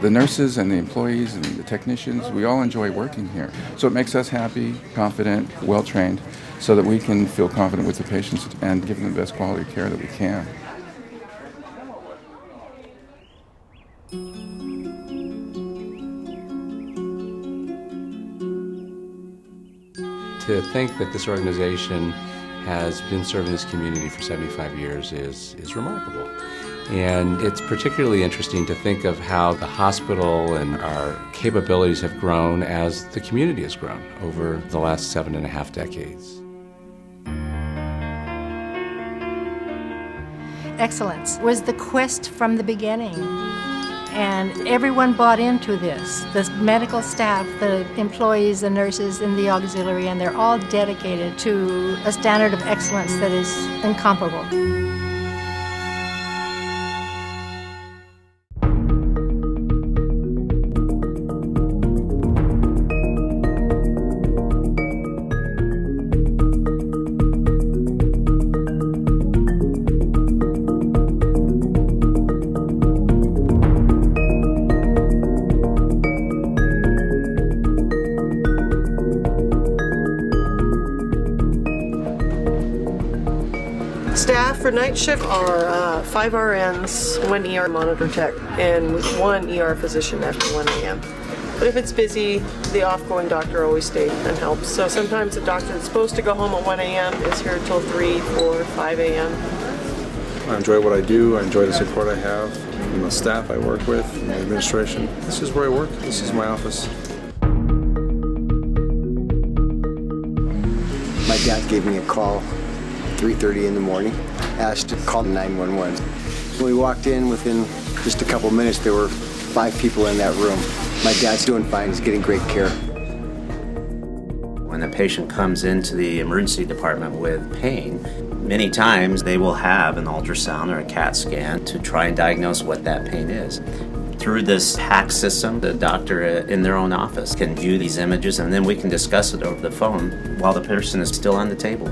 The nurses and the employees and the technicians, we all enjoy working here. So it makes us happy, confident, well-trained, so that we can feel confident with the patients and give them the best quality care that we can. To think that this organization has been serving this community for 75 years is remarkable. And it's particularly interesting to think of how the hospital and our capabilities have grown as the community has grown over the last 7.5 decades. Excellence was the quest from the beginning. And everyone bought into this. The medical staff, the employees, the nurses in the auxiliary, and they're all dedicated to a standard of excellence that is incomparable. Staff for night shift are 5 RNs, 1 ER monitor tech, and 1 ER physician after 1 a.m. But if it's busy, the off-going doctor always stays and helps. So sometimes the doctor that's supposed to go home at 1 a.m. is here till 3, 4, 5 a.m. I enjoy what I do. I enjoy the support I have from the staff I work with, and the administration. This is where I work. This is my office. My dad gave me a call 3:30 in the morning, asked to call 911. When we walked in, within just a couple minutes, there were 5 people in that room. My dad's doing fine, he's getting great care. When a patient comes into the emergency department with pain, many times they will have an ultrasound or a CAT scan to try and diagnose what that pain is. Through this PAC system, the doctor in their own office can view these images, and then we can discuss it over the phone while the person is still on the table.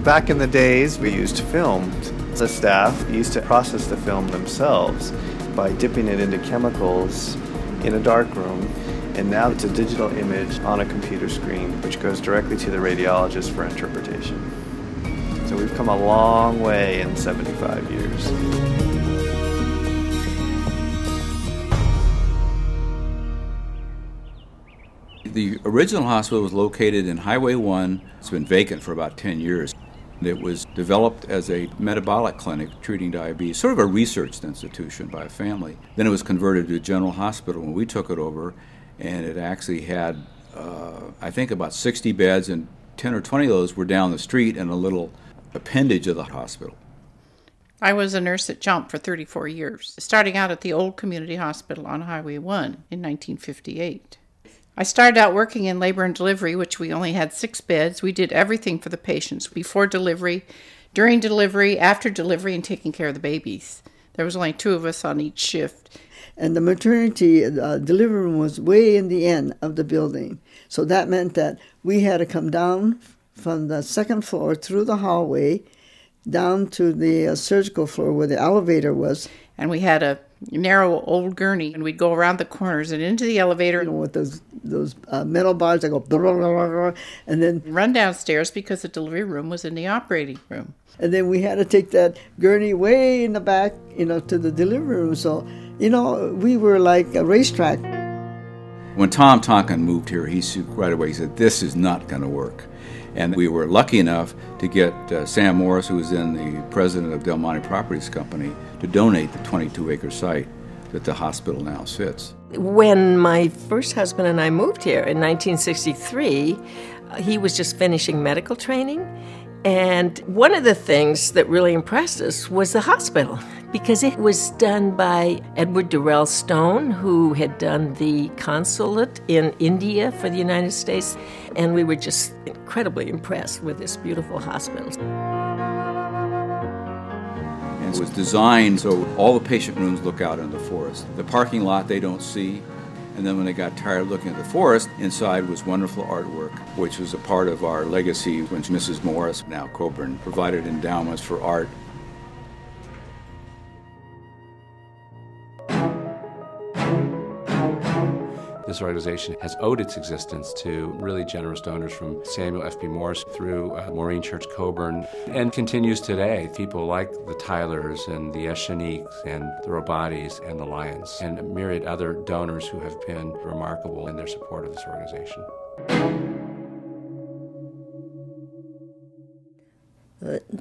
Back in the days, we used film. The staff used to process the film themselves by dipping it into chemicals in a dark room, and now it's a digital image on a computer screen which goes directly to the radiologist for interpretation. So we've come a long way in 75 years. The original hospital was located in Highway 1. It's been vacant for about 10 years. It was developed as a metabolic clinic treating diabetes, sort of a research institution by a family. Then it was converted to a general hospital when we took it over, and it actually had, I think, about 60 beds, and 10 or 20 of those were down the street in a little appendage of the hospital. I was a nurse at Jump for 34 years, starting out at the old community hospital on Highway 1 in 1958. I started out working in labor and delivery, which we only had 6 beds. We did everything for the patients before delivery, during delivery, after delivery, and taking care of the babies. There was only 2 of us on each shift. And the maternity delivery room was way in the end of the building. So that meant that we had to come down from the 2nd floor through the hallway down to the surgical floor where the elevator was. And we had a narrow old gurney, and we'd go around the corners and into the elevator. You know, with those metal bars that go blah, blah, blah, blah, and then run downstairs because the delivery room was in the operating room. And then we had to take that gurney way in the back, you know, to the delivery room. So, you know, we were like a racetrack. When Tom Tonkin moved here, he right away said, "This is not going to work." And we were lucky enough to get Sam Morris, who was then the president of Del Monte Properties Company, to donate the 22-acre site that the hospital now sits. When my first husband and I moved here in 1963, he was just finishing medical training. And one of the things that really impressed us was the hospital, because it was done by Edward Durrell Stone, who had done the consulate in India for the United States, and we were just incredibly impressed with this beautiful hospital. And it was designed so all the patient rooms look out into the forest. The parking lot they don't see. And then when they got tired of looking at the forest, inside was wonderful artwork, which was a part of our legacy when Mrs. Morris, now Coburn, provided endowments for art. This organization has owed its existence to really generous donors from Samuel F.B. Morse through Maureen Church Coburn, and continues today. People like the Tylers and the Esheniques and the Robatis and the Lyons and a myriad other donors who have been remarkable in their support of this organization.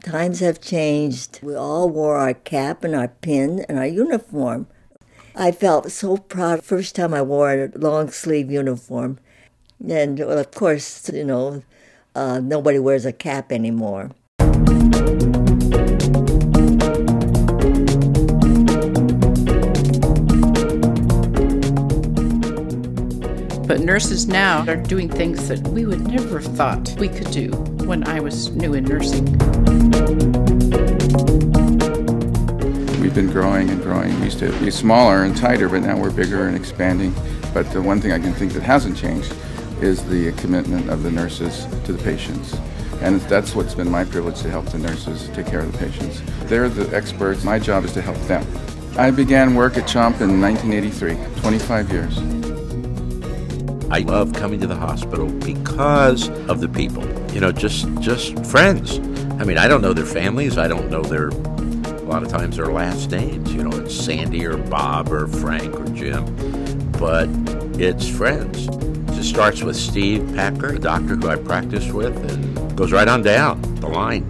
Times have changed. We all wore our cap and our pin and our uniform. I felt so proud the first time I wore a long-sleeve uniform. And, well, of course, nobody wears a cap anymore. But nurses now are doing things that we would never have thought we could do when I was new in nursing. We've been growing and growing. We used to be smaller and tighter, but now we're bigger and expanding. But the one thing I can think that hasn't changed is the commitment of the nurses to the patients. And that's what's been my privilege, to help the nurses take care of the patients. They're the experts. My job is to help them. I began work at CHOMP in 1983, 25 years. I love coming to the hospital because of the people, just friends. I mean, I don't know their families. I don't know a lot of times their last names. It's Sandy or Bob or Frank or Jim, but it's friends. It just starts with Steve Packer, a doctor who I practiced with, and goes right on down the line.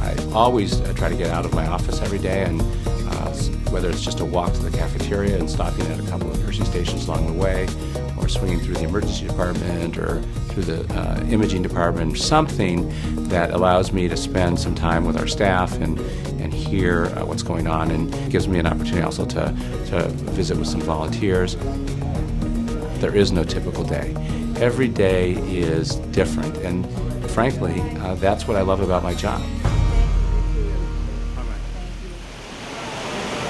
I always try to get out of my office every day, and whether it's just a walk to the cafeteria and stopping at a couple of nursing stations along the way, or swinging through the emergency department or through the imaging department, something that allows me to spend some time with our staff and hear what's going on, and gives me an opportunity also to visit with some volunteers. There is no typical day. Every day is different, and frankly, that's what I love about my job.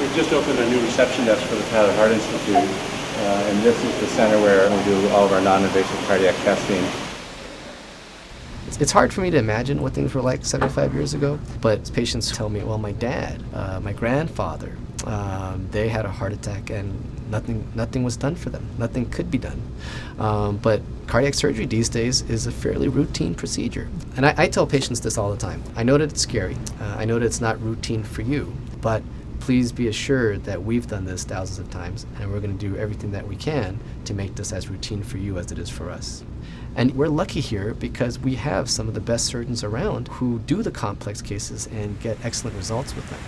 We've just opened a new reception desk for the Tyler Heart Institute, and this is the center where we do all of our non-invasive cardiac testing. It's hard for me to imagine what things were like 75 years ago, but patients tell me, well, my dad, my grandfather, they had a heart attack and nothing was done for them. Nothing could be done. But cardiac surgery these days is a fairly routine procedure. And I tell patients this all the time. I know that it's scary. I know that it's not routine for you, but please be assured that we've done this thousands of times, and we're going to do everything that we can to make this as routine for you as it is for us. And we're lucky here because we have some of the best surgeons around who do the complex cases and get excellent results with them.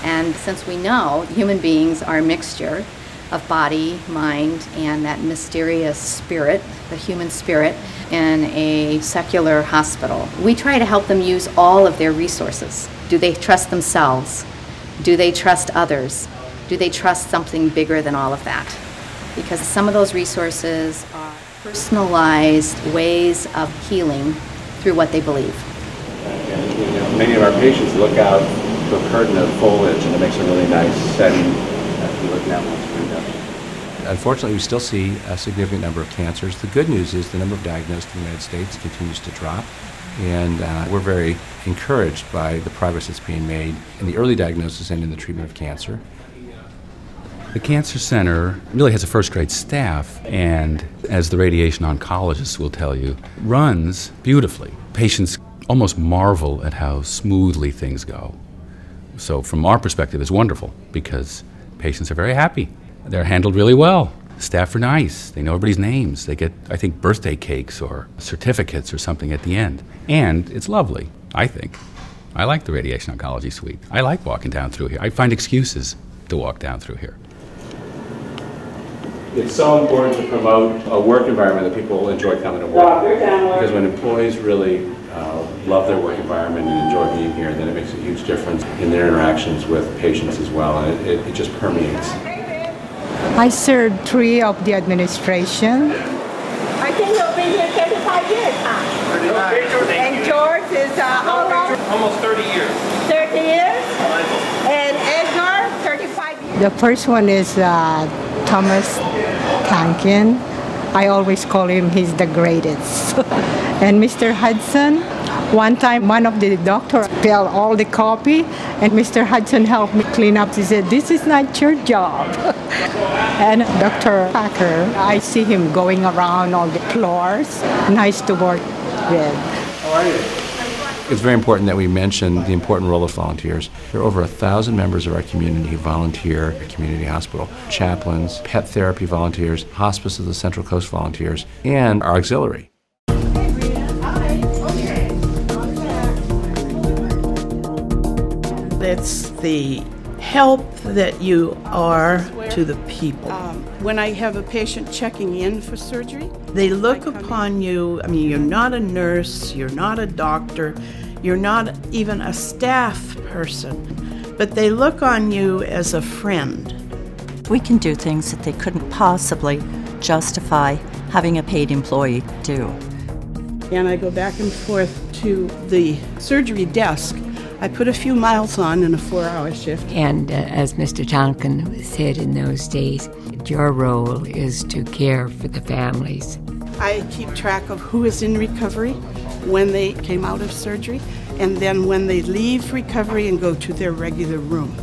And since we know human beings are a mixture of body, mind, and that mysterious spirit, the human spirit, in a secular hospital, we try to help them use all of their resources. Do they trust themselves? Do they trust others? Do they trust something bigger than all of that? Because some of those resources are personalized ways of healing through what they believe. Many of our patients look out to a curtain of foliage, and it makes a really nice setting as we look out once we're done. Unfortunately, we still see a significant number of cancers. The good news is the number of diagnosed in the United States continues to drop, and we're very encouraged by the progress that's being made in the early diagnosis and in the treatment of cancer. The Cancer Center really has a first-grade staff, and as the radiation oncologists will tell you, runs beautifully. Patients almost marvel at how smoothly things go. So from our perspective, it's wonderful because patients are very happy. They're handled really well. Staff are nice. They know everybody's names. They get, I think, birthday cakes or certificates or something at the end. And it's lovely, I think. I like the radiation oncology suite. I like walking down through here. I find excuses to walk down through here. It's so important to promote a work environment that people enjoy coming to work. Because when employees really love their work environment and enjoy being here, then it makes a huge difference in their interactions with patients as well, and it just permeates. I served 3 of the administration. I think you've been here 35 years, huh? 39. And George is how long? Almost 30 years. 30 years? And Edgar, 35 years. The first one is Thomas Tankin. I always call him, he's the greatest. And Mr. Hudson, one time one of the doctors spilled all the coffee, and Mr. Hudson helped me clean up. He said, "This is not your job." And Dr. Packer, I see him going around all the floors. Nice to work with. How are you? It's very important that we mention the important role of volunteers. There are over 1,000 members of our community who volunteer at Community Hospital. Chaplains, pet therapy volunteers, Hospice of the Central Coast volunteers, and our auxiliary. It's the help that you are to the people. When I have a patient checking in for surgery, They look upon you, I mean, you're not a nurse, you're not a doctor, you're not even a staff person, but they look on you as a friend. We can do things that they couldn't possibly justify having a paid employee do. and I go back and forth to the surgery desk. I put a few miles on in a 4-hour shift. And as Mr. Tonkin said in those days, your role is to care for the families. I keep track of who is in recovery when they came out of surgery, and then when they leave recovery and go to their regular room.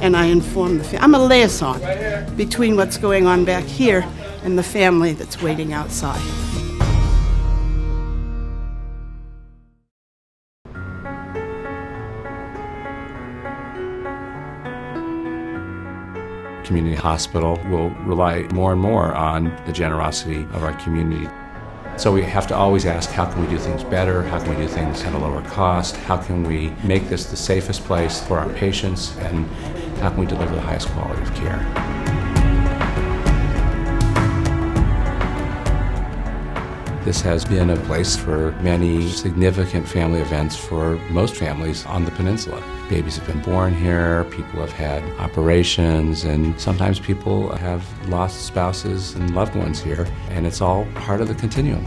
And I inform the family. I'm a liaison between what's going on back here and the family that's waiting outside. Community Hospital will rely more and more on the generosity of our community. So we have to always ask, how can we do things better? How can we do things at a lower cost? How can we make this the safest place for our patients? And how can we deliver the highest quality of care? This has been a place for many significant family events for most families on the peninsula. Babies have been born here, people have had operations, and sometimes people have lost spouses and loved ones here, and it's all part of the continuum.